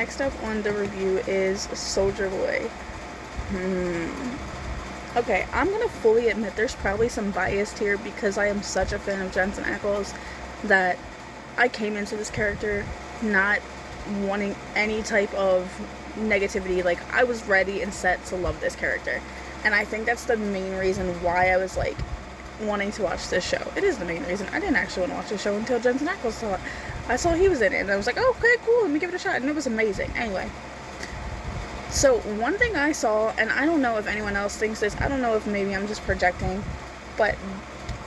next up on the review is Soldier Boy. Okay, I'm gonna fully admit there's probably some bias here because I am such a fan of Jensen Ackles that I came into this character not wanting any type of negativity. Like, I was ready and set to love this character. And I think that's the main reason why I was, like, wanting to watch this show. It is the main reason. I didn't actually want to watch this show until Jensen Ackles saw it. I saw he was in it, and I was like, oh, okay, cool, let me give it a shot. And it was amazing. Anyway. So, one thing I saw, and I don't know if anyone else thinks this, I don't know if maybe I'm just projecting, but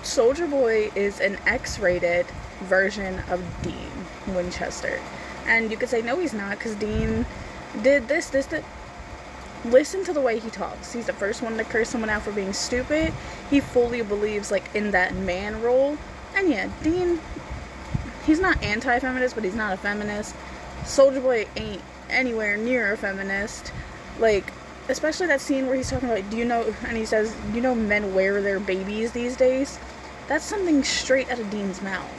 Soldier Boy is an X-rated version of Dean Winchester. And you could say, no, he's not, because Dean did this. Listen to the way he talks. He's the first one to curse someone out for being stupid. He fully believes, like, in that man role. And yeah, Dean, he's not anti-feminist, but he's not a feminist. Soldier Boy ain't anywhere near a feminist. Like, especially that scene where he's talking about, do you know, and he says, you know, men wear their babies these days? That's something straight out of Dean's mouth.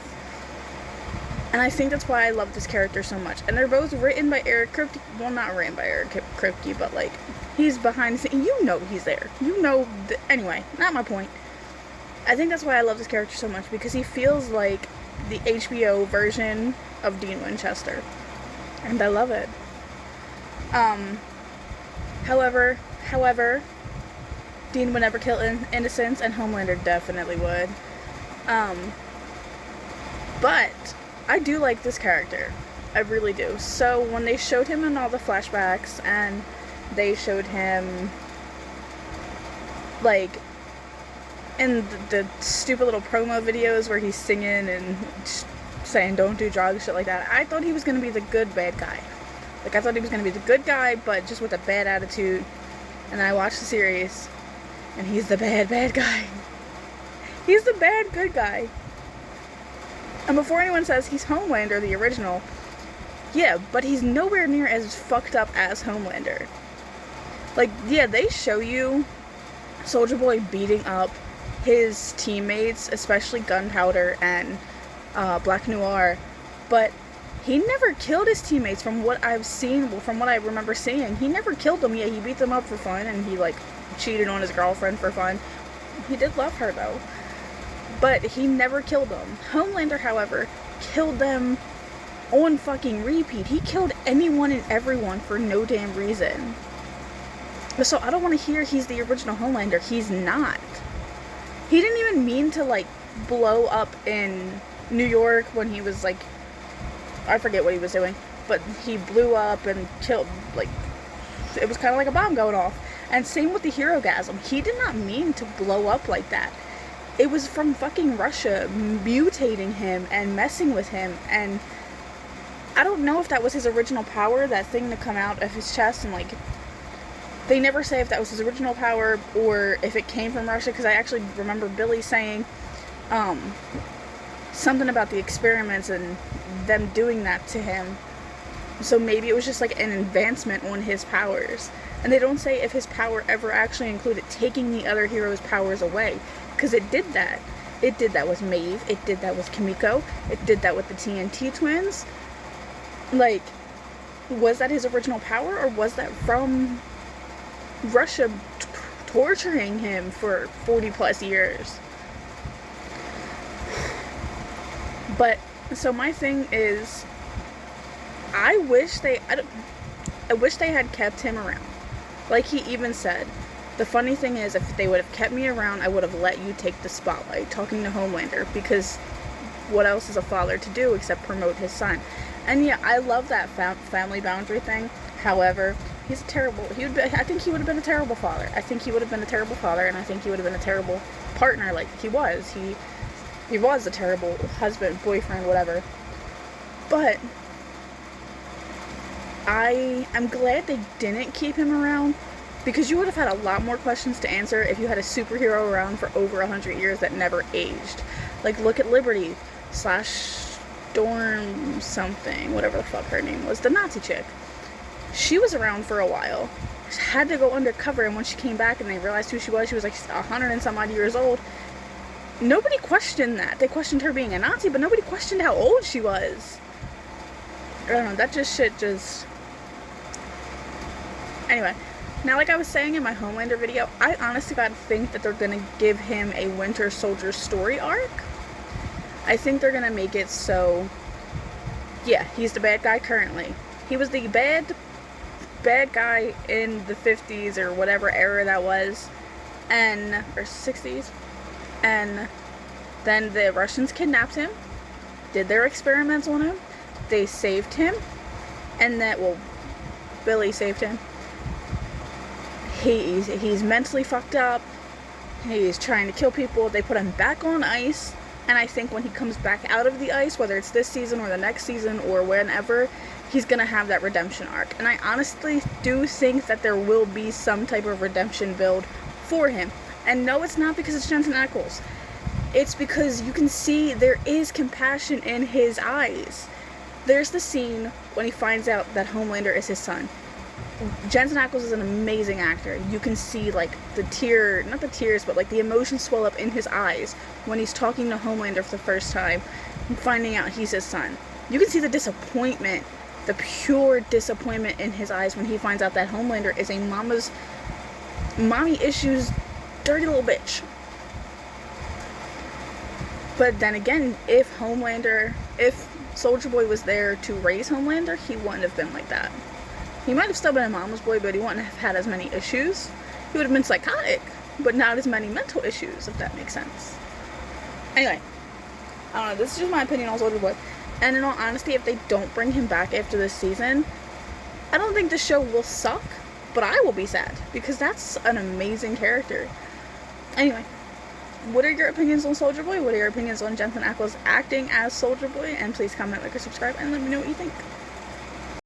And I think that's why I love this character so much. And they're both written by Eric Kripke. Well, not written by Eric Kripke, but, like, he's behind the scenes. You know he's there. You know, anyway, not my point. I think that's why I love this character so much, because he feels like the HBO version of Dean Winchester. And I love it. However, Dean would never kill innocents, and Homelander definitely would. But I do like this character. I really do. So when they showed him in all the flashbacks, and they showed him, like, in the stupid little promo videos where he's singing and saying don't do drugs, shit like that, I thought he was going to be the good bad guy. Like, I thought he was going to be the good guy, but just with a bad attitude. And then I watched the series, and he's the bad guy. He's the bad good guy. And before anyone says he's Homelander, the original, yeah, but he's nowhere near as fucked up as Homelander. Like, yeah, they show you Soldier Boy beating up his teammates, especially Gunpowder and Black Noir, but he never killed his teammates from what I've seen, from what I remember seeing. He never killed them. Yeah, he beat them up for fun, and he, like, cheated on his girlfriend for fun. He did love her, though. But he never killed them. Homelander, however, killed them on fucking repeat. He killed anyone and everyone for no damn reason. So I don't want to hear he's the original Homelander. He's not. He didn't even mean to, like, blow up in New York when he was, like, I forget what he was doing, but he blew up and killed, like, it was kind of like a bomb going off. And same with the Herogasm. He did not mean to blow up like that. It was from fucking Russia mutating him and messing with him, and I don't know if that was his original power, that thing to come out of his chest, and, like, they never say if that was his original power or if it came from Russia, because I actually remember Billy saying something about the experiments and them doing that to him. So maybe it was just, like, an advancement on his powers. And they don't say if his power ever actually included taking the other hero's powers away, because it did that. It did that with Maeve. It did that with Kimiko. It did that with the TNT twins. Like, was that his original power, or was that from Russia torturing him for 40 plus years? But, so my thing is, I wish they had kept him around. Like he even said, the funny thing is, if they would have kept me around, I would have let you take the spotlight, talking to Homelander, because what else is a father to do except promote his son? And yeah, I love that family boundary thing. However, he's terrible. I think he would have been a terrible father. I think he would have been a terrible father, and I think he would have been a terrible partner, like he was. He was a terrible husband, boyfriend, whatever. But I am glad they didn't keep him around, because you would have had a lot more questions to answer if you had a superhero around for over 100 years that never aged. Like, look at Liberty / Storm something, whatever the fuck her name was, the Nazi chick. She was around for a while, had to go undercover, and when she came back and they realized who she was like 100 and some odd years old. Nobody questioned that. They questioned her being a Nazi, but nobody questioned how old she was. I don't know, that shit just Anyway, now like I was saying in my Homelander video, I honestly gotta think that they're gonna give him a Winter Soldier story arc. I think they're gonna make it so, yeah, he's the bad guy currently. He was the bad guy in the 50s or whatever era that was, or 60s, and then the Russians kidnapped him, did their experiments on him, they saved him, and Billy saved him. He's mentally fucked up, he's trying to kill people, they put him back on ice, and I think when he comes back out of the ice, whether it's this season or the next season or whenever, he's gonna have that redemption arc. And I honestly do think that there will be some type of redemption build for him. And no, it's not because it's Jensen Ackles. It's because you can see there is compassion in his eyes. There's the scene when he finds out that Homelander is his son. Jensen Ackles is an amazing actor. You can see like not the tears, but like the emotions swell up in his eyes when he's talking to Homelander for the first time and finding out he's his son. You can see the disappointment, the pure disappointment in his eyes when he finds out that Homelander is a mommy issues dirty little bitch. But then again, if Soldier Boy was there to raise Homelander, he wouldn't have been like that. He might have still been a mama's boy, but he wouldn't have had as many issues. He would have been psychotic, but not as many mental issues, if that makes sense. Anyway, I don't know, this is just my opinion on Soldier Boy. And in all honesty, if they don't bring him back after this season, I don't think the show will suck, but I will be sad, because that's an amazing character. Anyway, what are your opinions on Soldier Boy? What are your opinions on Jensen Ackles acting as Soldier Boy? And please comment, like, or subscribe, and let me know what you think.